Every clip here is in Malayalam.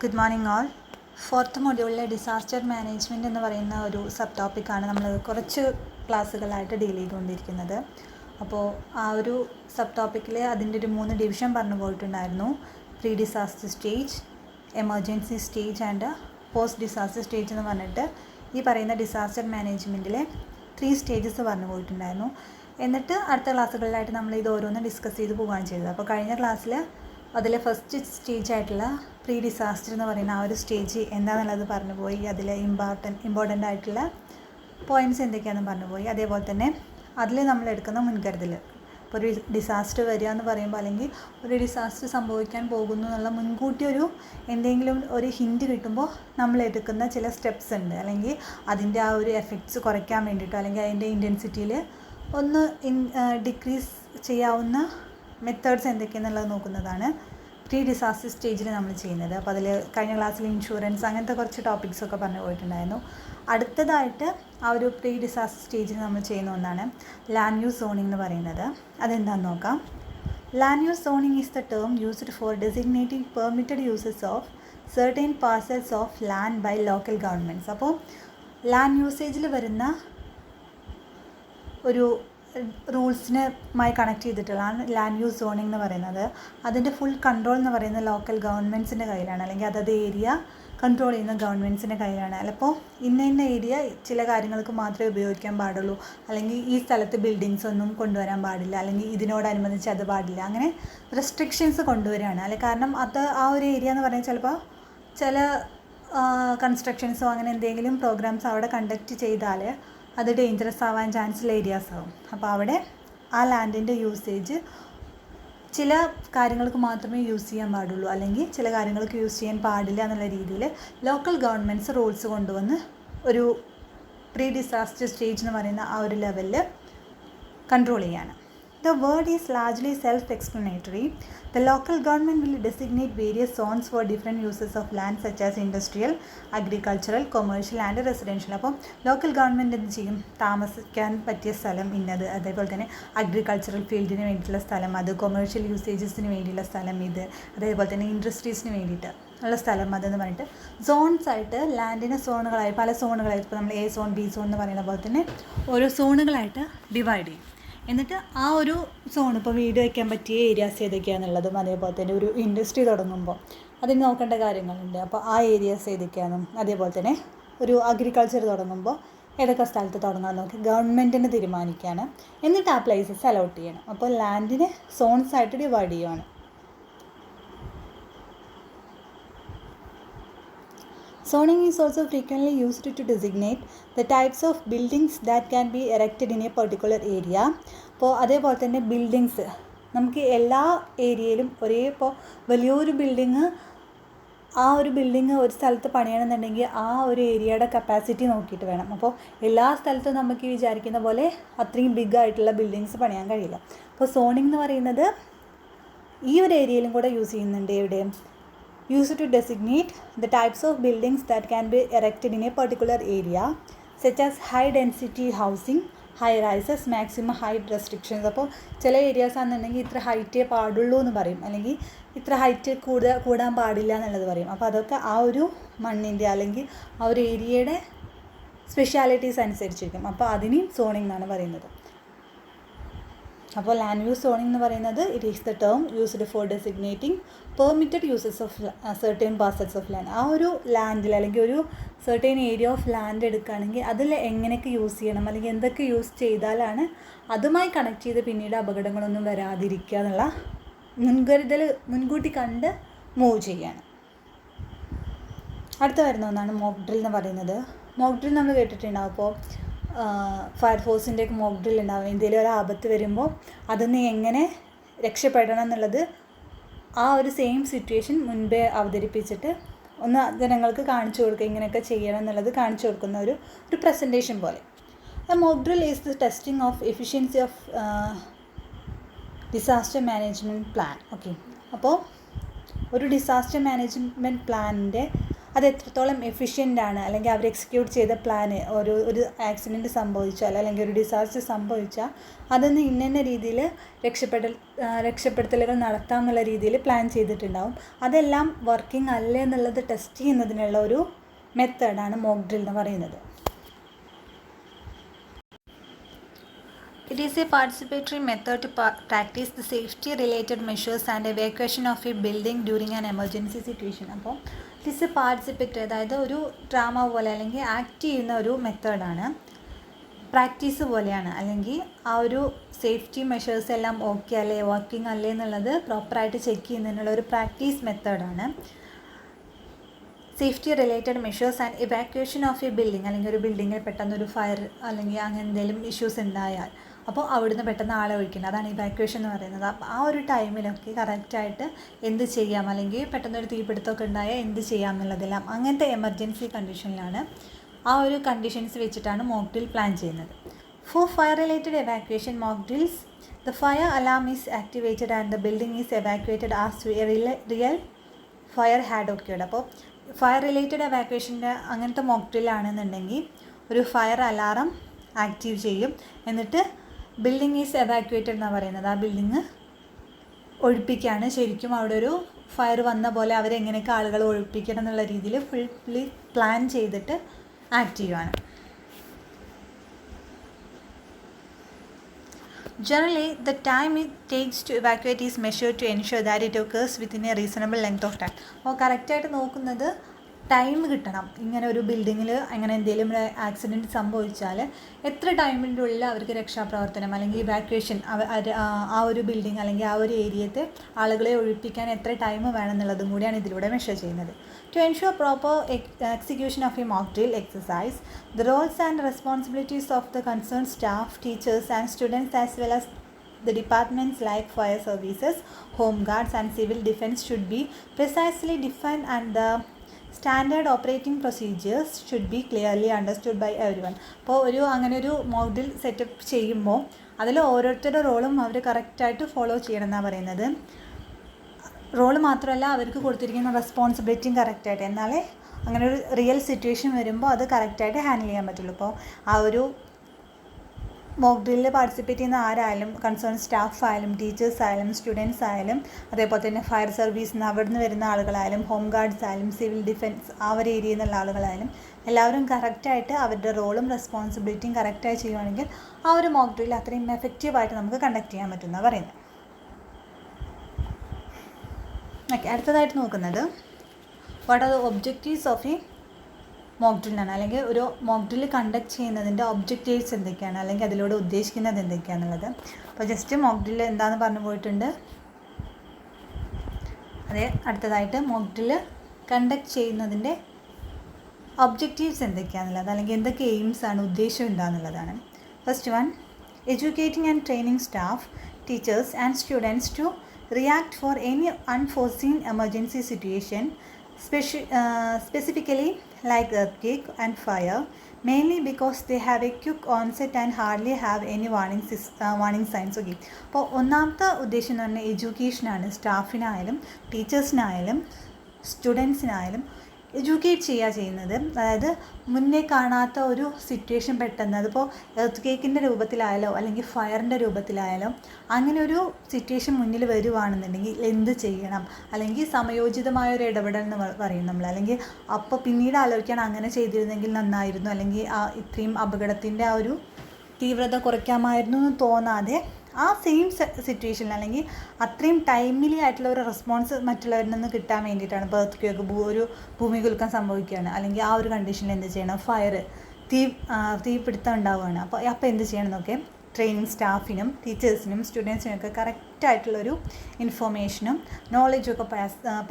Good morning all. ഫോർത്ത് മൊഡ്യൂളിലെ ഡിസാസ്റ്റർ മാനേജ്മെൻറ്റ് എന്ന് പറയുന്ന ഒരു സബ് ടോപ്പിക്കാണ് നമ്മൾ കുറച്ച് ക്ലാസ്സുകളായിട്ട് ഡീൽ ചെയ്തുകൊണ്ടിരിക്കുന്നത്. അപ്പോൾ ആ ഒരു സബ് ടോപ്പിക്കിൽ അതിൻ്റെ ഒരു 3 ഡിവിഷൻ പറഞ്ഞു പോയിട്ടുണ്ടായിരുന്നു. Pre disaster stage, emergency stage and post disaster stage എന്ന് പറഞ്ഞിട്ട് ഈ പറയുന്ന ഡിസാസ്റ്റർ മാനേജ്മെൻറ്റിലെ 3 സ്റ്റേജസ് പറഞ്ഞു പോയിട്ടുണ്ടായിരുന്നു. എന്നിട്ട് അടുത്ത ക്ലാസ്സുകളിലായിട്ട് നമ്മൾ ഇത് ഓരോന്ന് ഡിസ്കസ് ചെയ്ത് പോവുകയാണ് ചെയ്തത്. അപ്പോൾ കഴിഞ്ഞ ക്ലാസ്സിൽ അതിലെ ഫസ്റ്റ് സ്റ്റേജ് ആയിട്ടുള്ള പ്രീ ഡിസാസ്റ്റർ എന്ന് പറയുന്ന ആ ഒരു സ്റ്റേജ് എന്താണെന്നുള്ളത് പറഞ്ഞു പോയി. അതിൽ ഇമ്പോർട്ടൻ്റ് ആയിട്ടുള്ള പോയിൻറ്റ്സ് എന്തൊക്കെയാണെന്ന് പറഞ്ഞു പോയി. അതേപോലെ തന്നെ അതിൽ നമ്മൾ എടുക്കുന്ന മുൻകരുതൽ, ഇപ്പോൾ ഒരു ഡിസാസ്റ്റർ വരിക എന്ന് പറയുമ്പോൾ അല്ലെങ്കിൽ ഒരു ഡിസാസ്റ്റർ സംഭവിക്കാൻ പോകുന്നു എന്നുള്ള മുൻകൂട്ടി എന്തെങ്കിലും ഒരു ഹിൻറ്റ് കിട്ടുമ്പോൾ നമ്മൾ എടുക്കുന്ന ചില സ്റ്റെപ്സ് ഉണ്ട്. അല്ലെങ്കിൽ അതിൻ്റെ ആ ഒരു എഫക്ട്സ് കുറയ്ക്കാൻ വേണ്ടിയിട്ടോ അല്ലെങ്കിൽ അതിൻ്റെ ഇൻറ്റൻസിറ്റിയിൽ ഒന്ന് ഡിക്രീസ് ചെയ്യാവുന്ന മെത്തേഡ്സ് എന്തൊക്കെയാണെന്നുള്ളത് നോക്കുന്നതാണ് പ്രീ ഡിസാസ്റ്റർ സ്റ്റേജിൽ നമ്മൾ ചെയ്യുന്നത്. അപ്പോൾ അതിൽ കഴിഞ്ഞ ക്ലാസ്സിൽ ഇൻഷുറൻസ് അങ്ങനത്തെ കുറച്ച് ടോപ്പിക്സൊക്കെ പറഞ്ഞു പോയിട്ടുണ്ടായിരുന്നു. അടുത്തതായിട്ട് ആ ഒരു പ്രീ ഡിസാസ്റ്റർ സ്റ്റേജിൽ നമ്മൾ ചെയ്യുന്ന ഒന്നാണ് ലാൻഡ് യൂസ് സോണിംഗ് എന്ന് പറയുന്നത്. അതെന്താണെന്ന് നോക്കാം. Land use zoning is the term used for designating permitted uses of certain parcels of land by local governments. അപ്പോൾ ലാൻഡ് യൂസേജിൽ വരുന്ന ഒരു റൂൾസിനുമായി കണക്ട് ചെയ്തിട്ടുള്ളതാണ് ലാൻഡ് യൂസ് സോണിംഗ് എന്ന് പറയുന്നത്. അതിൻ്റെ ഫുൾ കൺട്രോൾ എന്ന് പറയുന്നത് ലോക്കൽ ഗവൺമെൻറ്റ്സിൻ്റെ കയ്യിലാണ്, അല്ലെങ്കിൽ അതത് ഏരിയ കൺട്രോൾ ചെയ്യുന്ന ഗവൺമെൻറ്റ്സിൻ്റെ കയ്യിലാണ്. അപ്പോൾ ഇന്ന ഏരിയ ചില കാര്യങ്ങൾക്ക് മാത്രമേ ഉപയോഗിക്കാൻ പാടുള്ളൂ, അല്ലെങ്കിൽ ഈ സ്ഥലത്ത് ബിൽഡിങ്സ് ഒന്നും കൊണ്ടുവരാൻ പാടില്ല, അല്ലെങ്കിൽ ഇതിനോടനുബന്ധിച്ച് അത് പാടില്ല, അങ്ങനെ റെസ്ട്രിക്ഷൻസ് കൊണ്ടുവരികയാണ്. അല്ലെ കാരണം അത് ആ ഒരു ഏരിയ എന്ന് പറയുന്നത് ചിലപ്പോൾ ചില കൺസ്ട്രക്ഷൻസോ അങ്ങനെ എന്തെങ്കിലും പ്രോഗ്രാംസ് അവിടെ കണ്ടക്ട് ചെയ്താൽ അത് ഡേഞ്ചറസ് ആവാൻ ചാൻസുള്ള ഏരിയാസ് ആവും. അപ്പോൾ അവിടെ ആ ലാൻഡിൻ്റെ യൂസേജ് ചില കാര്യങ്ങൾക്ക് മാത്രമേ യൂസ് ചെയ്യാൻ പാടുള്ളൂ, അല്ലെങ്കിൽ ചില കാര്യങ്ങൾക്ക് യൂസ് ചെയ്യാൻ പാടില്ല എന്നുള്ള രീതിയിൽ ലോക്കൽ ഗവൺമെൻറ്റ്സ് റൂൾസ് കൊണ്ടുവന്ന് ഒരു പ്രീ ഡിസാസ്റ്റർ സ്റ്റേജ് എന്ന് പറയുന്ന ആ ഒരു ലെവലിൽ കൺട്രോൾ ചെയ്യാണ്. The word is largely self-explanatory. The local government will designate various zones for different uses of land such as industrial, agricultural, commercial and residential. അപ്പോൾ ലോക്കൽ ഗവൺമെൻറ് എന്ത് ചെയ്യും? താമസിക്കാൻ പറ്റിയ സ്ഥലം ഇന്നത്, അതേപോലെ തന്നെ അഗ്രികൾച്ചറൽ ഫീൽഡിന് വേണ്ടിയിട്ടുള്ള സ്ഥലം അത്, കൊമേഴ്ഷ്യൽ യൂസേജസിന് വേണ്ടിയുള്ള സ്ഥലം ഇത്, അതേപോലെ തന്നെ ഇൻഡസ്ട്രീസിന് വേണ്ടിയിട്ട് ഉള്ള സ്ഥലം അതെന്ന് പറഞ്ഞിട്ട് സോൺസ് ആയിട്ട് ലാൻഡിനെ സോണുകളായി പല സോണുകളായിട്ട്, ഇപ്പോൾ നമ്മൾ A സോൺ B സോൺ എന്ന് പറയുന്ന പോലെ തന്നെ ഓരോ സോണുകളായിട്ട് ഡിവൈഡ് ചെയ്യും. എന്നിട്ട് ആ ഒരു സോൺ ഇപ്പോൾ വീട് വയ്ക്കാൻ പറ്റിയ ഏരിയാസ് ഏതൊക്കെയാണെന്നുള്ളതും, അതേപോലെ തന്നെ ഒരു ഇൻഡസ്ട്രി തുടങ്ങുമ്പോൾ അതിന് നോക്കേണ്ട കാര്യങ്ങളുണ്ട്. അപ്പോൾ ആ ഏരിയാസ് ഏതൊക്കെയാണെന്നും, അതേപോലെ തന്നെ ഒരു അഗ്രികൾച്ചർ തുടങ്ങുമ്പോൾ ഏതൊക്കെ സ്ഥലത്ത് തുടങ്ങാൻ നോക്കി ഗവൺമെൻറ്റിന് തീരുമാനിക്കുകയാണ്. എന്നിട്ട് ആ പ്ലേസസ് അലോട്ട് ചെയ്യണം. അപ്പോൾ ലാൻഡിനെ സോൺസ് ആയിട്ട് ഡിവൈഡ് ചെയ്യുകയാണ്. Zoning is also frequently used to designate the types of buildings that can be erected in a particular area. അപ്പോൾ അതേപോലെ തന്നെ ബിൽഡിങ്സ് നമുക്ക് എല്ലാ ഏരിയയിലും ഇപ്പോൾ വലിയൊരു ബിൽഡിങ് ഒരു സ്ഥലത്ത് പണിയണമെന്നുണ്ടെങ്കിൽ ആ ഒരു ഏരിയയുടെ കപ്പാസിറ്റി നോക്കിയിട്ട് വേണം. അപ്പോൾ എല്ലാ സ്ഥലത്തും നമുക്ക് വിചാരിക്കുന്ന പോലെ അത്രയും ബിഗ് ആയിട്ടുള്ള ബിൽഡിങ്സ് പണിയാൻ കഴിയില്ല. അപ്പോൾ സോണിംഗ് എന്ന് പറയുന്നത് ഈ ഒരു ഏരിയയിലും കൂടെ യൂസ് ചെയ്യുന്നുണ്ട്. എവിടെയും used to designate the types of buildings that can be erected in a particular area such as high density housing, high rises, maximum height restrictions. അപ്പോൾ ചില ഏരിയാസ് ആണെന്നുണ്ടെങ്കിൽ ഇത്ര ഹൈറ്റേ പാടുള്ളൂ എന്ന് പറയും, അല്ലെങ്കിൽ ഇത്ര ഹൈറ്റ് കൂടാൻ പാടില്ല എന്നുള്ളത് പറയും. അപ്പോൾ അതൊക്കെ ആ ഒരു മണ്ണിൻ്റെ അല്ലെങ്കിൽ ആ ഒരു ഏരിയയുടെ സ്പെഷ്യാലിറ്റീസ് അനുസരിച്ചിരിക്കും. അപ്പോൾ അതിനെയും സോണിംഗ് എന്നാണ് പറയുന്നത്. അപ്പോൾ ലാൻഡ് യൂസ് സോണിംഗ് എന്ന് പറയുന്നത് it is the term used for designating permitted uses of certain parcels of land. ആ ഒരു ലാൻഡിൽ അല്ലെങ്കിൽ ഒരു സെർട്ടൈൻ ഏരിയ ഓഫ് ലാൻഡ് എടുക്കുകയാണെങ്കിൽ അതിൽ എങ്ങനെയൊക്കെ യൂസ് ചെയ്യണം, അല്ലെങ്കിൽ എന്തൊക്കെ യൂസ് ചെയ്താലാണ് അതുമായി കണക്ട് ചെയ്ത് പിന്നീട് അപകടങ്ങളൊന്നും വരാതിരിക്കുക എന്നുള്ള മുൻകരുതൽ മുൻകൂട്ടി കണ്ട് മൂവ് ചെയ്യാണ്. അടുത്ത വരുന്ന ഒന്നാണ് മോക്ക് ഡ്രിൽ എന്ന് പറയുന്നത്. മോക്ക് ഡ്രിൽ നമ്മൾ കേട്ടിട്ടുണ്ടാവും. അപ്പോൾ ഫയർഫോഴ്സിൻ്റെയൊക്കെ മോക്ക് ഡ്രിൽ ഉണ്ടാവും. എന്തെങ്കിലും ഒരു ആപത്ത് വരുമ്പോൾ അതിൽ എങ്ങനെ രക്ഷപ്പെടണം എന്നുള്ളത് ആ ഒരു സെയിം സിറ്റുവേഷൻ മുൻപേ അവതരിപ്പിച്ചിട്ട് ഒന്ന് ജനങ്ങൾക്ക് കാണിച്ചു കൊടുക്കുക, ഇങ്ങനെയൊക്കെ ചെയ്യണം എന്നുള്ളത് കാണിച്ചു കൊടുക്കുന്ന ഒരു പ്രസൻറ്റേഷൻ പോലെ. Mock drill is the testing of efficiency of disaster management plan. Okay, അപ്പോൾ ഒരു ഡിസാസ്റ്റർ മാനേജ്മെൻറ്റ് പ്ലാനിൻ്റെ അത് എത്രത്തോളം എഫിഷ്യൻ്റ് ആണ്, അല്ലെങ്കിൽ അവർ എക്സിക്യൂട്ട് ചെയ്ത പ്ലാന് ഒരു ആക്സിഡൻറ്റ് സംഭവിച്ചാൽ അല്ലെങ്കിൽ ഒരു ഡിസാസ്റ്റർ സംഭവിച്ചാൽ അതൊന്ന് ഇന്ന രീതിയിൽ രക്ഷപ്പെടുത്തലുകൾ നടത്താം എന്നുള്ള രീതിയിൽ പ്ലാൻ ചെയ്തിട്ടുണ്ടാവും. അതെല്ലാം വർക്കിംഗ് അല്ലേ എന്നുള്ളത് ടെസ്റ്റ് ചെയ്യുന്നതിനുള്ള ഒരു മെത്തേഡാണ് മോക്ക് ഡ്രിൽ എന്ന് പറയുന്നത്. It is a participatory method to practice the safety-related measures and evacuation of a building during an emergency situation. അപ്പോൾ ഇറ്റ് ഈസ് എ പാർട്ടിസിപ്പേറ്ററി, അതായത് ഒരു ഡ്രാമ പോലെ അല്ലെങ്കിൽ ആക്ട് ചെയ്യുന്ന ഒരു മെത്തേഡാണ്, പ്രാക്ടീസ് പോലെയാണ്. അല്ലെങ്കിൽ ആ ഒരു സേഫ്റ്റി മെഷേഴ്സ് എല്ലാം ഓക്കെ അല്ലേ, വർക്കിംഗ് അല്ലേ എന്നുള്ളത് പ്രോപ്പറായിട്ട് ചെക്ക് ചെയ്യുന്നതിനുള്ള ഒരു പ്രാക്ടീസ് മെത്തേഡാണ്. Safety related measures and evacuation of A building, അല്ലെങ്കിൽ ഒരു ബിൽഡിങ്ങിൽ പെട്ടെന്നൊരു ഫയർ അല്ലെങ്കിൽ അങ്ങനെ എന്തെങ്കിലും ഇഷ്യൂസ് ഉണ്ടായാൽ അപ്പോൾ അവിടുന്ന് പെട്ടെന്ന് ആളെ ഒഴിക്കുന്നത്, അതാണ് ഇവാക്യുവേഷൻ എന്ന് പറയുന്നത്. അപ്പോൾ ആ ഒരു ടൈമിലൊക്കെ കറക്റ്റായിട്ട് എന്ത് ചെയ്യാം, അല്ലെങ്കിൽ പെട്ടെന്നൊരു തീപിടുത്തമൊക്കെ ഉണ്ടായാൽ എന്ത് ചെയ്യാം എന്നുള്ളതെല്ലാം അങ്ങനത്തെ എമർജൻസി കണ്ടീഷനിലാണ്, ആ ഒരു കണ്ടീഷൻസ് വെച്ചിട്ടാണ് മോക്ക് ഡ്രിൽ പ്ലാൻ ചെയ്യുന്നത്. For fire related evacuation mock drills, the fire alarm is activated and the building is evacuated as real fire had ഒക്കെയുണ്ട്. അപ്പോൾ ഫയർ റിലേറ്റഡ് എവാക്യുവേഷൻ്റെ അങ്ങനത്തെ മോക്ക് ഡ്രില്ലാണെന്നുണ്ടെങ്കിൽ ഒരു ഫയർ അലാറം ആക്റ്റീവ് ചെയ്യും, എന്നിട്ട് ബിൽഡിംഗ് ഈസ് എവാക്യുവേറ്റഡ് എന്നാണ് പറയുന്നത്. ആ ബിൽഡിങ് ഒഴിപ്പിക്കുകയാണ്. ശരിക്കും അവിടെ ഒരു ഫയർ വന്ന പോലെ അവരെങ്ങനെയൊക്കെ ആളുകളെ ഒഴിപ്പിക്കണം എന്നുള്ള രീതിയിൽ ഫുള്ളി പ്ലാൻ ചെയ്തിട്ട് ആക്ട് ചെയ്യുവാണ്. Generally, the time it takes to evacuate is measured to ensure that it occurs within a reasonable length of time. അപ്പോൾ കറക്റ്റായിട്ട് നോക്കുന്നത് ടൈം കിട്ടണം. ഇങ്ങനെ ഒരു ബിൽഡിങ്ങിൽ അങ്ങനെ എന്തെങ്കിലും ഒരു ആക്സിഡൻറ്റ് സംഭവിച്ചാൽ എത്ര ടൈമിൻ്റെ ഉള്ളിൽ അവർക്ക് രക്ഷാപ്രവർത്തനം അല്ലെങ്കിൽ ഇവാക്യുവേഷൻ ആ ഒരു ബിൽഡിംഗ് അല്ലെങ്കിൽ ആ ഒരു ഏരിയത്തെ ആളുകളെ ഒഴിപ്പിക്കാൻ എത്ര ടൈം വേണമെന്നുള്ളതും കൂടിയാണ് ഇതിലൂടെ മെഷർ ചെയ്യുന്നത്. To ensure proper execution of a mock drill exercise, the roles and responsibilities of the concerned staff, teachers and students as well as the departments like fire services, home guards and civil defense should be precisely defined and the standard operating procedures should be clearly understood by everyone. അപ്പോൾ അങ്ങനെ ഒരു മോക്ക് ഡ്രിൽ സെറ്റപ്പ് ചെയ്യുമ്പോൾ അതിൽ ഓരോരുത്തരുടെ റോളും അവർ കറക്റ്റായിട്ട് ഫോളോ ചെയ്യണം എന്നാണ് പറയുന്നത്. റോള് മാത്രമല്ല, അവർക്ക് കൊടുത്തിരിക്കുന്ന റെസ്പോൺസിബിലിറ്റിയും കറക്റ്റായിട്ട്, എന്നാലേ അങ്ങനെ ഒരു റിയൽ സിറ്റുവേഷൻ വരുമ്പോൾ അത് കറക്റ്റായിട്ട് ഹാൻഡിൽ ചെയ്യാൻ പറ്റുള്ളൂ. അപ്പോൾ ആ ഒരു മോക്ക് ഡ്രില്ലിൽ പാർട്ടിസിപ്പേറ്റ് ചെയ്യുന്ന ആരായാലും, കൺസേൺ സ്റ്റാഫ് ആയാലും, ടീച്ചേഴ്സ് ആയാലും, സ്റ്റുഡൻസ് ആയാലും, അതേപോലെ തന്നെ ഫയർ സർവീസിൽ നിന്ന് അവിടെ നിന്ന് വരുന്ന ആളുകളായാലും, ഹോം ഗാർഡ്സ് ആയാലും, സിവിൽ ഡിഫൻസ് ആ ഒരു ഏരിയയിൽ നിന്നുള്ള ആളുകളായാലും എല്ലാവരും കറക്റ്റായിട്ട് അവരുടെ റോളും റെസ്പോൺസിബിലിറ്റിയും കറക്റ്റായി ചെയ്യുവാണെങ്കിൽ ആ ഒരു മോക്ക് ഡ്രിൽ അത്രയും എഫക്റ്റീവായിട്ട് നമുക്ക് കണ്ടക്ട് ചെയ്യാൻ പറ്റുമെന്നാണ് പറയുന്നത്. ഓക്കെ, അടുത്തതായിട്ട് നോക്കുന്നത് what are the objectives of a mock ഡ്രില്ലാണ്, അല്ലെങ്കിൽ ഒരു മോക്ക് ഡ്രിൽ കണ്ടക്ട് ചെയ്യുന്നതിൻ്റെ ഒബ്ജക്റ്റീവ്സ് എന്തൊക്കെയാണ്, അല്ലെങ്കിൽ അതിലൂടെ ഉദ്ദേശിക്കുന്നത് എന്തൊക്കെയാണെന്നുള്ളത്. അപ്പോൾ ജസ്റ്റ് മോക്ക് ഡ്രിൽ എന്താണെന്ന് പറഞ്ഞു പോയിട്ടുണ്ട്. അതേ അടുത്തതായിട്ട് മോക്ക് ഡ്രിൽ കണ്ടക്ട് ചെയ്യുന്നതിൻ്റെ ഒബ്ജക്റ്റീവ്സ് എന്തൊക്കെയാണെന്നുള്ളത്, അല്ലെങ്കിൽ എന്തൊക്കെ എയിംസ് ആണ്, ഉദ്ദേശം എന്താണെന്നുള്ളതാണ്. First one, educating and training staff, teachers and students to react for any unforeseen emergency situation, specifically like earthquake and fire, mainly because they have a quick onset and hardly have any warning signs. Okay, അപ്പോൾ ഒന്നാമത്തെ ഉദ്ദേശം എന്ന് പറഞ്ഞാൽ എഡ്യൂക്കേഷനാണ്. സ്റ്റാഫിനായാലും ടീച്ചേഴ്സിനായാലും സ്റ്റുഡൻസിനായാലും എഡ്യൂക്കേറ്റ് ചെയ്യുന്നത്. അതായത് മുന്നേ കാണാത്ത ഒരു സിറ്റുവേഷൻ പെട്ടെന്ന്, അതിപ്പോൾ എർത്ത് കേക്കിൻ്റെ രൂപത്തിലായാലോ അല്ലെങ്കിൽ ഫയറിൻ്റെ രൂപത്തിലായാലോ അങ്ങനെ ഒരു സിറ്റുവേഷൻ മുന്നിൽ വരുവാണെന്നുണ്ടെങ്കിൽ എന്ത് ചെയ്യണം, അല്ലെങ്കിൽ സമയോചിതമായൊരു ഇടപെടൽ എന്ന് പറയും നമ്മൾ. അല്ലെങ്കിൽ അപ്പോൾ പിന്നീട് ആലോചിക്കാൻ അങ്ങനെ ചെയ്തിരുന്നെങ്കിൽ നന്നായിരുന്നു, അല്ലെങ്കിൽ ഇത്രയും അപകടത്തിൻ്റെ ആ ഒരു തീവ്രത കുറയ്ക്കാമായിരുന്നു എന്ന് തോന്നാതെ ആ സെയിം സിറ്റുവേഷനിൽ അല്ലെങ്കിൽ അത്രയും ടൈമിലി ആയിട്ടുള്ള ഒരു റെസ്പോൺസ് മറ്റുള്ളവരിൽ നിന്ന് കിട്ടാൻ വേണ്ടിയിട്ടാണ്. ഇപ്പോൾ എർത്ത് ഒരു ഭൂമികുലുക്കം സംഭവിക്കുകയാണ്, അല്ലെങ്കിൽ ആ ഒരു കണ്ടീഷനിൽ എന്ത് ചെയ്യണം, ഫയർ തീപിടുത്തം ഉണ്ടാവുകയാണ്. അപ്പോൾ എന്ത് ചെയ്യണം എന്നൊക്കെ ട്രെയിനിങ് സ്റ്റാഫിനും ടീച്ചേഴ്സിനും സ്റ്റുഡൻസിനും ഒക്കെ കറക്റ്റായിട്ടുള്ളൊരു ഇൻഫോർമേഷനും നോളജും ഒക്കെ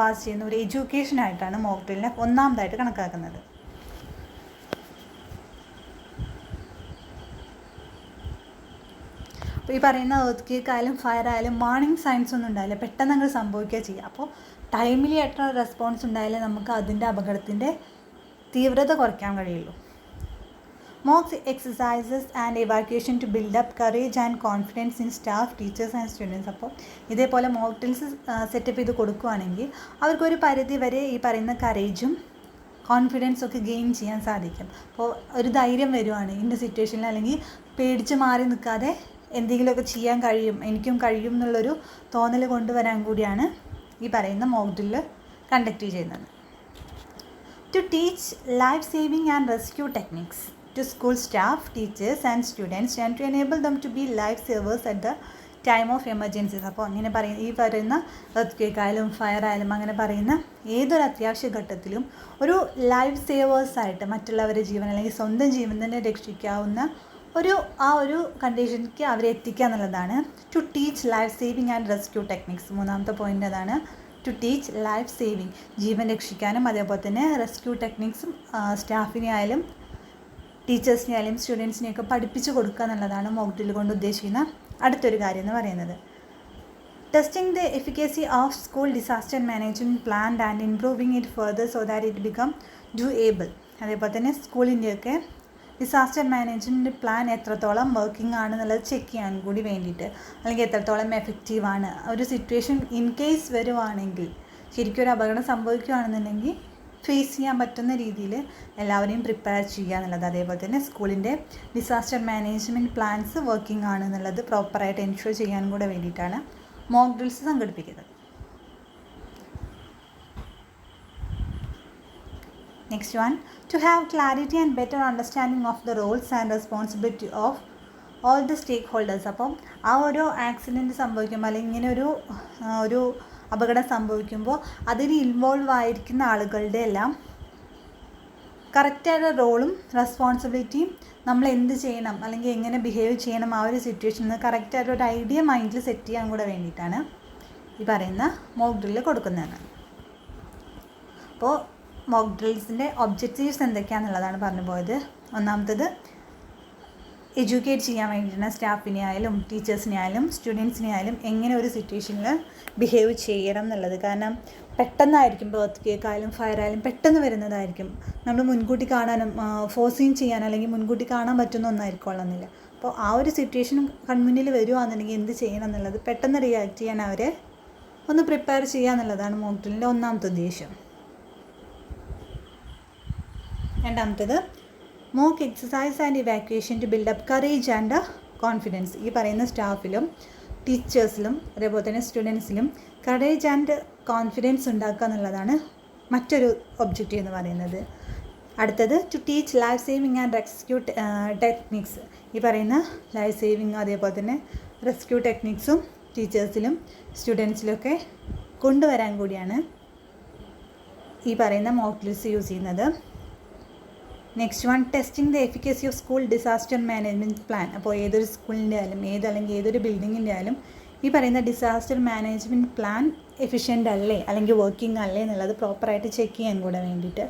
പാസ് ചെയ്യുന്ന ഒരു എഡ്യൂക്കേഷനായിട്ടാണ് മോക്ക് ഡ്രില്ലിനെ ഒന്നാമതായിട്ട് കണക്കാക്കുന്നത്. അപ്പോൾ ഈ പറയുന്ന എർത്ത് കേക്ക് ആയാലും ഫയർ ആയാലും വാർണിംഗ് സൈൻസ് ഒന്നും ഉണ്ടാവില്ല, പെട്ടെന്ന് അങ്ങ് സംഭവിക്കുക ചെയ്യുക. അപ്പോൾ ടൈമിലി ആയിട്ടുള്ള റെസ്പോൺസ് ഉണ്ടായാലേ നമുക്ക് അതിൻ്റെ അപകടത്തിൻ്റെ തീവ്രത കുറയ്ക്കാൻ കഴിയുള്ളൂ. Mock exercises and evacuation to build up courage and confidence in staff, teachers and students. അപ്പോൾ ഇതേപോലെ മോക്ക് ഡ്രിൽസ് സെറ്റപ്പ് ചെയ്ത് കൊടുക്കുകയാണെങ്കിൽ അവർക്കൊരു പരിധി വരെ ഈ പറയുന്ന കറേജും കോൺഫിഡൻസ് ഒക്കെ ഗെയിൻ ചെയ്യാൻ സാധിക്കും. അപ്പോൾ ഒരു ധൈര്യം വരുവാണ് ഇന്ന സിറ്റുവേഷനിൽ, അല്ലെങ്കിൽ പേടിച്ച് മാറി നിൽക്കാതെ എന്തെങ്കിലുമൊക്കെ ചെയ്യാൻ കഴിയും, എനിക്കും കഴിയും എന്നുള്ളൊരു തോന്നൽ കൊണ്ടുവരാൻ കൂടിയാണ് ഈ പറയുന്ന മോക്ക് ഡ്രില്ല് കണ്ടക്ട് ചെയ്യുന്നത്. To teach life saving and rescue techniques to school staff, teachers and students and to enable them to be life savers at the time of emergencies. അപ്പോൾ അങ്ങനെ ഈ പറയുന്ന എർത്ത് ആയാലും ഫയർ ആയാലും അങ്ങനെ പറയുന്ന ഏതൊരു അത്യാവശ്യ ഘട്ടത്തിലും ഒരു ലൈഫ് സേവേഴ്സായിട്ട് മറ്റുള്ളവരുടെ ജീവൻ അല്ലെങ്കിൽ സ്വന്തം ജീവൻ തന്നെ രക്ഷിക്കാവുന്ന ആ ഒരു കണ്ടീഷനിലേക്ക് അവരെ എത്തിക്കുക എന്നുള്ളതാണ് to teach life saving and rescue techniques. മൂന്നാമത്തെ പോയിൻ്റ് അതാണ്, ടു ടീച്ച് ലൈഫ് സേവിങ്, ജീവൻ രക്ഷിക്കാനും അതേപോലെ തന്നെ റെസ്ക്യൂ ടെക്നിക്സും സ്റ്റാഫിനെ ആയാലും ടീച്ചേഴ്സിനെ ആയാലും സ്റ്റുഡൻസിനെയൊക്കെ പഠിപ്പിച്ചു കൊടുക്കുക എന്നുള്ളതാണ് മോക്ക് ഡ്രിൽ കൊണ്ട് ഉദ്ദേശിക്കുന്ന അടുത്തൊരു കാര്യം എന്ന് പറയുന്നത്. Testing the efficacy of school disaster management plan and improving it further so that it become doable. അതേപോലെ തന്നെ സ്കൂളിൻ്റെയൊക്കെ ഡിസാസ്റ്റർ മാനേജ്മെൻറ്റ് പ്ലാൻ എത്രത്തോളം വർക്കിംഗ് ആണെന്നുള്ളത് ചെക്ക് ചെയ്യാൻ കൂടി വേണ്ടിയിട്ട്, അല്ലെങ്കിൽ എത്രത്തോളം എഫക്റ്റീവാണ്, ഒരു സിറ്റുവേഷൻ ഇൻ കേസ് വരുവാണെങ്കിൽ, ശരിക്കും ഒരു അപകടം സംഭവിക്കുകയാണെന്നുണ്ടെങ്കിൽ ഫേസ് ചെയ്യാൻ പറ്റുന്ന രീതിയിൽ എല്ലാവരെയും പ്രിപ്പയർ ചെയ്യുക എന്നുള്ളത്. അതേപോലെ തന്നെ സ്കൂളിൻ്റെ ഡിസാസ്റ്റർ മാനേജ്മെൻറ്റ് പ്ലാൻസ് വർക്കിംഗ് ആണെന്നുള്ളത് പ്രോപ്പറായിട്ട് എൻഷുർ ചെയ്യാൻ കൂടെ വേണ്ടിയിട്ടാണ് മോക്ക് ഡ്രിൽസ് സംഘടിപ്പിക്കുന്നത്. Next one, to have clarity and better understanding of the roles and responsibility of all the stakeholders. അപ്പം ആ ഒരു ആക്സിഡൻറ്റ് സംഭവിക്കുമ്പോൾ അല്ലെങ്കിൽ ഇങ്ങനെ ഒരു അപകടം സംഭവിക്കുമ്പോൾ അതിൽ ഇൻവോൾവ് ആയിരിക്കുന്ന ആളുകളുടെ എല്ലാം കറക്റ്റായ റോളും റെസ്പോൺസിബിലിറ്റിയും, നമ്മൾ എന്ത് ചെയ്യണം അല്ലെങ്കിൽ എങ്ങനെ ബിഹേവ് ചെയ്യണം ആ ഒരു സിറ്റുവേഷനിൽ കറക്റ്റായിട്ടൊരു ഐഡിയ മൈൻഡിൽ സെറ്റ് ചെയ്യാൻ കൂടെ വേണ്ടിയിട്ടാണ് ഈ പറയുന്ന മോക്ക് ഡ്രില്ല് കൊടുക്കുന്നതെന്ന്. അപ്പോൾ മോക്ക് ഡ്രിൽസിൻ്റെ ഒബ്ജക്റ്റീവ്സ് എന്തൊക്കെയാണെന്നുള്ളതാണ് പറഞ്ഞു പോയത്. ഒന്നാമത്തത് എഡ്യൂക്കേറ്റ് ചെയ്യാൻ വേണ്ടിയിട്ടാണ് സ്റ്റാഫിനെ ആയാലും ടീച്ചേഴ്സിനെ ആയാലും സ്റ്റുഡൻസിനെ ആയാലും എങ്ങനെ ഒരു സിറ്റുവേഷനിൽ ബിഹേവ് ചെയ്യണം എന്നുള്ളത്. കാരണം പെട്ടെന്നായിരിക്കും എർത്ത് ക്വേക്ക് ആയാലും ഫയർ ആയാലും പെട്ടെന്ന് വരുന്നതായിരിക്കും, നമ്മൾ മുൻകൂട്ടി കാണാനും ഫോഴ്സിങ് ചെയ്യാൻ അല്ലെങ്കിൽ മുൻകൂട്ടി കാണാൻ പറ്റുന്ന ഒന്നായിരിക്കൊള്ളുന്നില്ല. അപ്പോൾ ആ ഒരു സിറ്റുവേഷൻ കൺമുന്നിൽ വരുവാണെന്നുണ്ടെങ്കിൽ എന്ത് ചെയ്യണം എന്നുള്ളത് പെട്ടെന്ന് റിയാക്ട് ചെയ്യാൻ അവരെ ഒന്ന് പ്രിപ്പയർ ചെയ്യുക എന്നുള്ളതാണ് മോക്ക് ഡ്രില്ലിൻ്റെ ഒന്നാമത്തെ ഉദ്ദേശം. രണ്ടാമത്തേത് mock exercise and evacuation to build up courage and confidence. ഈ പറയുന്ന സ്റ്റാഫിലും ടീച്ചേഴ്സിലും അതേപോലെ തന്നെ സ്റ്റുഡൻസിലും കറേജ് ആൻഡ് കോൺഫിഡൻസ് ഉണ്ടാക്കുക എന്നുള്ളതാണ് മറ്റൊരു ഒബ്ജക്റ്റീവ് എന്ന് പറയുന്നത്. അടുത്തത് to teach life saving and rescue techniques. ഈ പറയുന്ന ലൈഫ് സേവിങ് അതേപോലെ തന്നെ റെസ്ക്യൂ ടെക്നിക്സും ടീച്ചേഴ്സിലും സ്റ്റുഡൻസിലൊക്കെ കൊണ്ടുവരാൻ കൂടിയാണ് ഈ പറയുന്ന മോക്ക് ഡ്രിൽസ് യൂസ് ചെയ്യുന്നത്. Next one, testing the efficacy of school disaster management plan. അപ്പോൾ ഏതൊരു സ്കൂളിൻ്റെ ആയാലും അല്ലെങ്കിൽ ഏതൊരു ബിൽഡിങ്ങിൻ്റെ ആയാലും ഈ പറയുന്ന ഡിസാസ്റ്റർ മാനേജ്മെൻറ്റ് പ്ലാൻ എഫിഷ്യൻ്റ് അല്ലേ അല്ലെങ്കിൽ വർക്കിംഗ് അല്ലേ എന്നുള്ളത് പ്രോപ്പറായിട്ട് ചെക്ക് ചെയ്യാൻ കൂടെ വേണ്ടിയിട്ട്.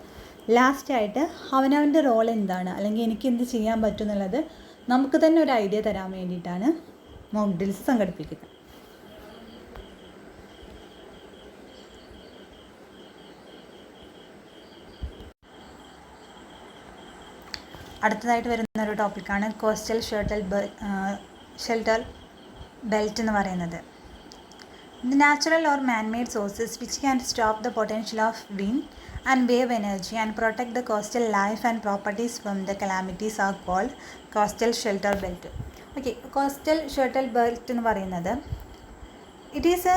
ലാസ്റ്റായിട്ട് അവനവൻ്റെ റോൾ എന്താണ് അല്ലെങ്കിൽ എനിക്ക് എന്ത് ചെയ്യാൻ പറ്റും എന്നുള്ളത് നമുക്ക് തന്നെ ഒരു ഐഡിയ തരാൻ വേണ്ടിയിട്ടാണ് മോക്ക് ഡ്രിൽസ് സംഘടിപ്പിക്കുന്നത്. അടുത്തതായിട്ട് വരുന്ന ഒരു ടോപ്പിക്കാണ് കോസ്റ്റൽ ഷെൽട്ടർ ബെൽറ്റ് എന്ന് പറയുന്നത്. The natural or manmade sources which can stop the potential of wind and wave energy and protect the coastal life and properties from the calamities are called coastal shelter belt. Okay, coastal shelter belt എന്ന് പറയുന്നത് ഇറ്റ് ഈസ് എ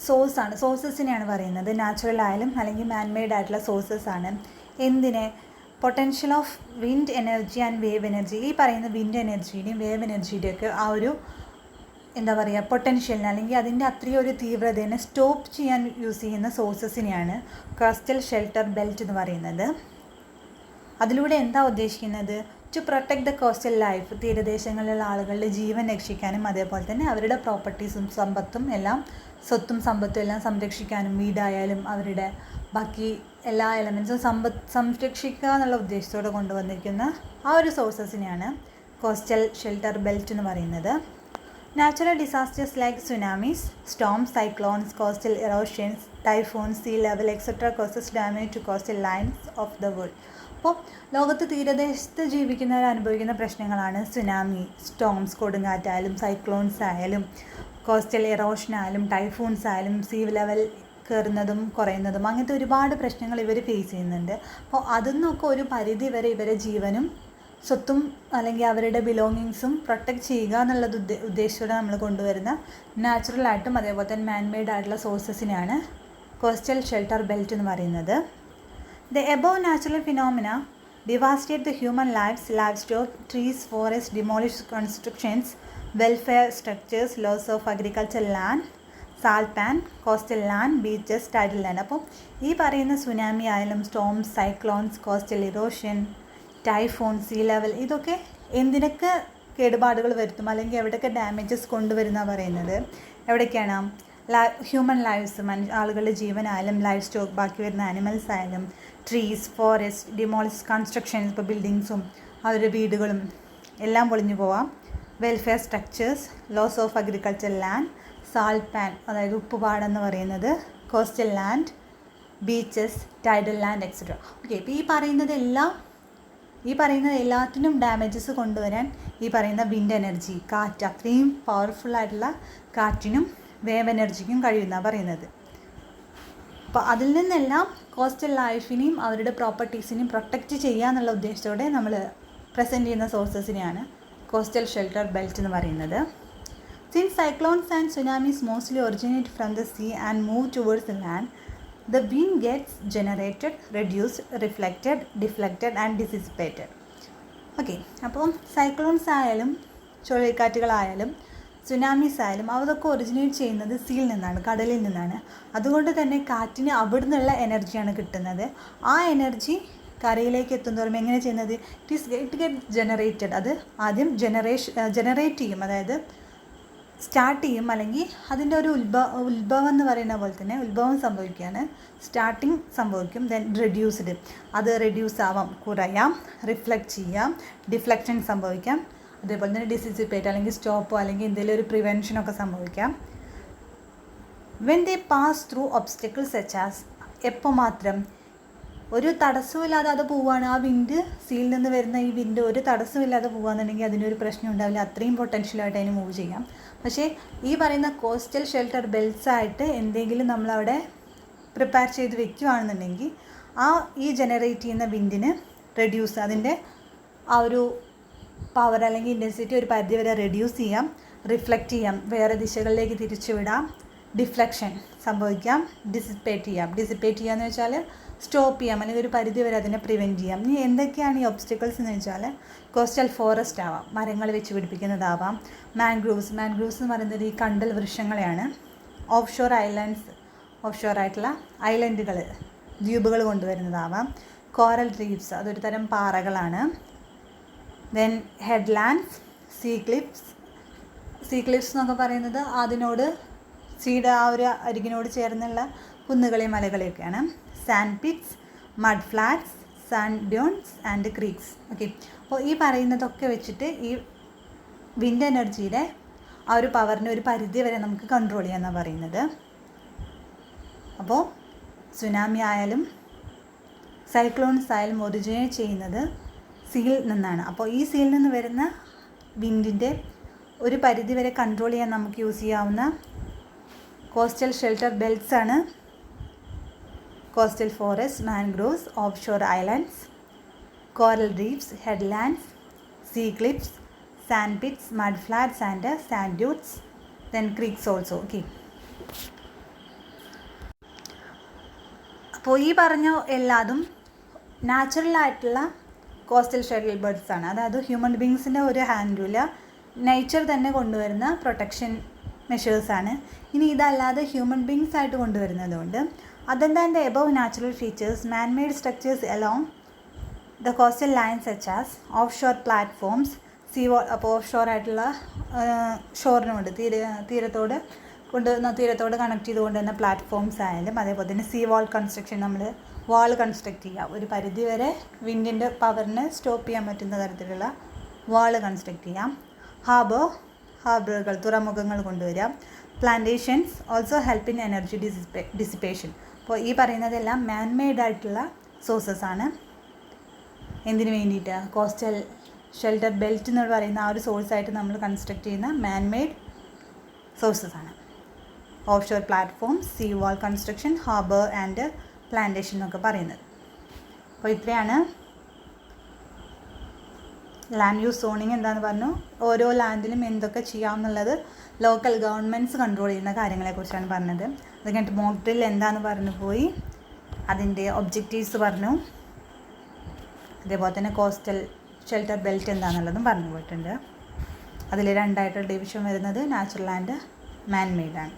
സോഴ്സാണ്, സോഴ്സസിനെയാണ് പറയുന്നത്. നാച്ചുറൽ ആയാലും അല്ലെങ്കിൽ മാൻമെയ്ഡ് ആയിട്ടുള്ള സോഴ്സസ് ആണ്. എന്തിനെ? Potential of wind energy and wave energy. ഈ പറയുന്ന വിൻഡ് എനർജിയുടെയും വേവ് എനർജിയുടെയൊക്കെ ആ ഒരു എന്താ പറയുക പൊട്ടൻഷ്യലിനെ അല്ലെങ്കിൽ അതിൻ്റെ അത്രയും ഒരു തീവ്രതയെ സ്റ്റോപ്പ് ചെയ്യാൻ യൂസ് ചെയ്യുന്ന സോഴ്സസിനെയാണ് കോസ്റ്റൽ ഷെൽട്ടർ ബെൽറ്റ് എന്ന് പറയുന്നത്. അതിലൂടെ എന്താ ഉദ്ദേശിക്കുന്നത്? To protect the coastal life, തീരദേശങ്ങളിലുള്ള ആളുകളുടെ ജീവൻ രക്ഷിക്കാനും അതേപോലെ തന്നെ അവരുടെ പ്രോപ്പർട്ടീസും സമ്പത്തും എല്ലാം സ്വത്തും സമ്പത്തും എല്ലാം സംരക്ഷിക്കാനും, വീടായാലും അവരുടെ ബാക്കി എല്ലാ എലമെൻസും സംരക്ഷിക്കുക എന്നുള്ള ഉദ്ദേശത്തോടെ കൊണ്ടുവന്നിരിക്കുന്ന ആ ഒരു സോഴ്സസിനെയാണ് കോസ്റ്റൽ ഷെൽട്ടർ ബെൽറ്റ് എന്ന് പറയുന്നത്. Natural disasters like tsunamis, storms, cyclones, coastal erosions, typhoons, sea level etcetera causes damage to coastal lines of the world. അപ്പോൾ ലോകത്ത് തീരദേശത്ത് ജീവിക്കുന്നവർ അനുഭവിക്കുന്ന പ്രശ്നങ്ങളാണ് സുനാമി, സ്റ്റോംസ്, കൊടുങ്കാറ്റായാലും സൈക്ലോൺസ് ആയാലും കോസ്റ്റൽ ഇറോഷൻ ആയാലും ടൈഫൂൺസ് ആയാലും സീ ലെവൽ കയറുന്നതും കുറയുന്നതും അങ്ങനത്തെ ഒരുപാട് പ്രശ്നങ്ങൾ ഇവർ ഫേസ് ചെയ്യുന്നുണ്ട്. അപ്പോൾ അതിൽ നിന്നൊക്കെ ഒരു പരിധി വരെ ഇവരെ ജീവനും സ്വത്തും അല്ലെങ്കിൽ അവരുടെ ബിലോങ്ങിങ്സും പ്രൊട്ടക്റ്റ് ചെയ്യുക എന്നുള്ളത് ഉദ്ദേശത്തോടെ നമ്മൾ കൊണ്ടുവരുന്ന നാച്ചുറലായിട്ടും അതേപോലെ തന്നെ മാൻമെയ്ഡ് ആയിട്ടുള്ള സോഴ്സസിനെയാണ് കോസ്റ്റൽ ഷെൽട്ടർ ബെൽറ്റ് എന്ന് പറയുന്നത്. The above natural phenomena devastate the human lives, livestock, trees, forests, demolish constructions, welfare structures, loss of agricultural land, salt pan, coastal land, beaches, tidal land. അപ്പോൾ ഈ പറയുന്ന സുനാമി ആയാലും storms, cyclones, coastal erosion, Typhoon, see level, ഇതൊക്കെ എന്തിനൊക്കെ കേടുപാടുകൾ വരുത്തും അല്ലെങ്കിൽ എവിടെയൊക്കെ ഡാമേജസ് കൊണ്ടുവരുന്ന പറയുന്നത്. എവിടേക്കാണ്? ഹ്യൂമൻ ലൈവ്സ്, ആളുകളുടെ ജീവനായാലും, ലൈഫ് സ്റ്റോക്ക്, ബാക്കി വരുന്ന ആനിമൽസ് ആയാലും, ട്രീസ്, ഫോറസ്റ്റ്, ഡിമോളിഷ് കൺസ്ട്രക്ഷൻസ്, ഇപ്പോൾ ബിൽഡിങ്സും അവരുടെ വീടുകളും എല്ലാം പൊളിഞ്ഞു പോവാം. Welfare structures, loss of agriculture land, salt pan അതായത് ഉപ്പുപാടെന്ന് പറയുന്നത്, coastal land, beaches, tidal land etcetera. Okay, ഇപ്പോൾ ഈ പറയുന്നത് എല്ലാത്തിനും ഡാമേജസ് കൊണ്ടുവരാൻ ഈ പറയുന്ന വിൻഡ് എനർജി, കാറ്റ്, അത്രയും പവർഫുള്ളായിട്ടുള്ള കാറ്റിനും വേവ് എനർജിക്കും കഴിയുന്നതാണ് പറയുന്നത്. അപ്പോൾ അതിൽ നിന്നെല്ലാം കോസ്റ്റൽ ലൈഫിനെയും അവരുടെ പ്രോപ്പർട്ടീസിനെയും പ്രൊട്ടക്റ്റ് ചെയ്യുക എന്നുള്ള ഉദ്ദേശത്തോടെ നമ്മൾ പ്രസൻറ്റ് ചെയ്യുന്ന സോഴ്സസിനെയാണ് കോസ്റ്റൽ ഷെൽട്ടർ ബെൽറ്റ് എന്ന് പറയുന്നത്. Since cyclones and tsunamis mostly originate from the sea and move towards the land, the wind gets generated, reduced, reflected, deflected and dissipated. Okay, അപ്പം സൈക്ലോൺസ് ആയാലും ചുഴലിക്കാറ്റുകളായാലും സുനാമീസ് ആയാലും അതൊക്കെ ഒറിജിനേറ്റ് ചെയ്യുന്നത് സീയിൽ നിന്നാണ്, കടലിൽ നിന്നാണ്. അതുകൊണ്ട് തന്നെ കാറ്റിന് അവിടെ നിന്നുള്ള എനർജിയാണ് കിട്ടുന്നത്. ആ എനർജി എത്തുന്നതോറും എങ്ങനെ ചെയ്യുന്നത്? It get generated. അത് ആദ്യം ജനറേറ്റ് ചെയ്യും, അതായത് സ്റ്റാർട്ട് ചെയ്യും, അല്ലെങ്കിൽ അതിൻ്റെ ഒരു ഉത്ഭവം എന്ന് പറയുന്ന പോലെ തന്നെ ഉത്ഭവം സംഭവിക്കുകയാണ്, സ്റ്റാർട്ടിങ് സംഭവിക്കും. ദെൻ റെഡ്യൂസ്ഡ്, അത് റെഡ്യൂസ് ആവാം, കുറയാം, റിഫ്ലക്റ്റ് ചെയ്യാം, ഡിഫ്ലക്ഷൻ സംഭവിക്കാം, അതേപോലെ തന്നെ ഡിസിസിപ്പേറ്റ് അല്ലെങ്കിൽ സ്റ്റോപ്പോ അല്ലെങ്കിൽ എന്തെങ്കിലും ഒരു പ്രിവെൻഷനൊക്കെ സംഭവിക്കാം. When they pass through obstacles such as, എപ്പോൾ മാത്രം ഒരു തടസ്സമില്ലാതെ അത് പോവുകയാണ്, ആ വിൻഡ് സീയിൽ നിന്ന് വരുന്ന ഈ വിൻഡ് ഒരു തടസ്സമില്ലാതെ പോവുകയാണെന്നുണ്ടെങ്കിൽ അതിനൊരു പ്രശ്നം ഉണ്ടാവില്ല, അത്രയും പൊട്ടൻഷ്യലായിട്ട് അതിന് മൂവ് ചെയ്യാം. പക്ഷേ ഈ പറയുന്ന കോസ്റ്റൽ ഷെൽട്ടർ ബെൽറ്റ്സ് ആയിട്ട് എന്തെങ്കിലും നമ്മളവിടെ പ്രിപ്പയർ ചെയ്ത് വെക്കുകയാണെന്നുണ്ടെങ്കിൽ ഈ ജനറേറ്റ് ചെയ്യുന്ന വിൻഡിന് റെഡ്യൂസ്, അതിൻ്റെ ആ ഒരു പവർ അല്ലെങ്കിൽ ഇൻറ്റൻസിറ്റി ഒരു പരിധി വരെ റെഡ്യൂസ് ചെയ്യാം, റിഫ്ലക്റ്റ് ചെയ്യാം, വേറെ ദിശകളിലേക്ക് തിരിച്ചുവിടാം, ഡിഫ്ലക്ഷൻ സംഭവിക്കാം, ഡിസിപ്പേറ്റ് ചെയ്യുക എന്ന് വെച്ചാൽ സ്റ്റോപ്പ് ചെയ്യാം, അല്ലെങ്കിൽ ഒരു പരിധി വരെ അതിനെ പ്രിവെൻറ്റ് ചെയ്യാം. ഇനി എന്തൊക്കെയാണ് ഈ ഒബ്സ്റ്റക്കിൾസ് എന്ന് വെച്ചാൽ കോസ്റ്റൽ ഫോറസ്റ്റ് ആവാം, മരങ്ങൾ വെച്ച് പിടിപ്പിക്കുന്നതാവാം, മാൻഗ്രൂവ്സ് എന്ന് പറയുന്നത് ഈ കണ്ടൽ വൃക്ഷങ്ങളെയാണ്, ഓഫ് ഷോർ ആയിട്ടുള്ള ഐലൻഡുകൾ, ദ്വീപുകൾ കൊണ്ടുവരുന്നതാവാം, കോറൽ റീഫ്സ്, അതൊരു തരം പാറകളാണ്. ദെൻ ഹെഡ്ലാൻഡ്സ്, സീ ക്ലിഫ്സ് എന്നൊക്കെ പറയുന്നത് അതിനോട് സീയുടെ ആ ഒരു അരികിനോട് ചേർന്നുള്ള കുന്നുകളെയും മലകളെയൊക്കെയാണ്. Sand pits, mud flats, sand dunes and creeks. Okay, അപ്പോൾ ഈ പറയുന്നതൊക്കെ വെച്ചിട്ട് ഈ വിൻഡ് എനർജിയുടെ ആ ഒരു പവറിനെ ഒരു പരിധി വരെ നമുക്ക് കൺട്രോൾ ചെയ്യാമെന്നാണ് പറയുന്നത്. അപ്പോൾ സുനാമി ആയാലും സൈക്ലോൺസ് ആയാലും ഒറിജിനേറ്റ് ചെയ്യുന്നത് സീയിൽ നിന്നാണ്. അപ്പോൾ ഈ സീയിൽ നിന്ന് വരുന്ന വിൻഡിൻ്റെ ഒരു പരിധി വരെ കൺട്രോൾ ചെയ്യാൻ നമുക്ക് യൂസ് ചെയ്യാവുന്ന കോസ്റ്റൽ ഷെൽട്ടർ ബെൽറ്റ്സ് ആണ് coastal forest, mangroves, off shore islands, coral reefs, headlands, sea cliffs, sand pits, mud flats and sand dunes, then creeks also. Okay, അപ്പോൾ ഈ പറഞ്ഞ എല്ലാതും നാച്ചുറലായിട്ടുള്ള കോസ്റ്റൽ ഷെൽട്ടർ ബേർഡ്സ് ആണ്. അതായത് ഹ്യൂമൻ ബീങ്സിൻ്റെ ഒരു ഹാൻഡിലില്ല, നേച്ചർ തന്നെ കൊണ്ടുവരുന്ന പ്രൊട്ടക്ഷൻ മെഷേഴ്സാണ്. ഇനി ഇതല്ലാതെ ഹ്യൂമൻ ബീങ്സ് ആയിട്ട് കൊണ്ടുവരുന്നതുകൊണ്ട് other than the above natural features, manmade structures along the coastal lines such as off shore platforms, അപ്പോൾ ഓഫ് ഷോർ ആയിട്ടുള്ള ഷോറിനോട് തീരത്തോട് കണക്ട് ചെയ്ത് കൊണ്ടുവരുന്ന പ്ലാറ്റ്ഫോംസ് ആയാലും, അതേപോലെ തന്നെ സീ വാൾ കൺസ്ട്രക്ഷൻ, നമ്മൾ വാൾ കൺസ്ട്രക്ട് ചെയ്യുക, ഒരു പരിധി വരെ വിൻഡിൻ്റെ പവറിനെ സ്റ്റോപ്പ് ചെയ്യാൻ പറ്റുന്ന തരത്തിലുള്ള വാൾ കൺസ്ട്രക്ട് ചെയ്യാം. ഹാർബറുകൾ, തുറമുഖങ്ങൾ കൊണ്ടുവരിക. Plantations also help in energy dissipation. അപ്പോൾ ഈ പറയുന്നതെല്ലാം മാൻമെയ്ഡ് ആയിട്ടുള്ള സോഴ്സസ് ആണ്. എന്തിനു വേണ്ടിയിട്ട്? കോസ്റ്റൽ ഷെൽട്ടർ ബെൽറ്റ് എന്ന് പറയുന്ന ആ ഒരു സോഴ്സായിട്ട് നമ്മൾ കൺസ്ട്രക്ട് ചെയ്യുന്ന മാൻമെയ്ഡ് സോഴ്സസ് ആണ്. Offshore platform, sea wall construction, harbour and plantation എന്നൊക്കെ പറയുന്നത്. അപ്പോൾ ഇത്രയാണ് ലാൻഡ് യൂസ് സോണിങ് എന്താണെന്ന് പറഞ്ഞു. ഓരോ ലാൻഡിലും എന്തൊക്കെ ചെയ്യാമെന്നുള്ളത് ലോക്കൽ ഗവൺമെൻറ്റ്സ് കൺട്രോൾ ചെയ്യുന്ന കാര്യങ്ങളെക്കുറിച്ചാണ് പറഞ്ഞത്. അത് കഴിഞ്ഞിട്ട് മോക്ക് ഡ്രിൽ എന്താണെന്ന് പറഞ്ഞു പോയി, അതിൻ്റെ ഒബ്ജക്റ്റീവ്സ് പറഞ്ഞു, അതേപോലെ തന്നെ കോസ്റ്റൽ ഷെൽട്ടർ ബെൽറ്റ് എന്താണെന്നുള്ളതും പറഞ്ഞു പോയിട്ടുണ്ട്. അതിൽ രണ്ടായിട്ട് ഡിവിഷൻ വരുന്നത് നാച്ചുറൽ ആൻഡ് മാൻ മെയ്ഡാണ്.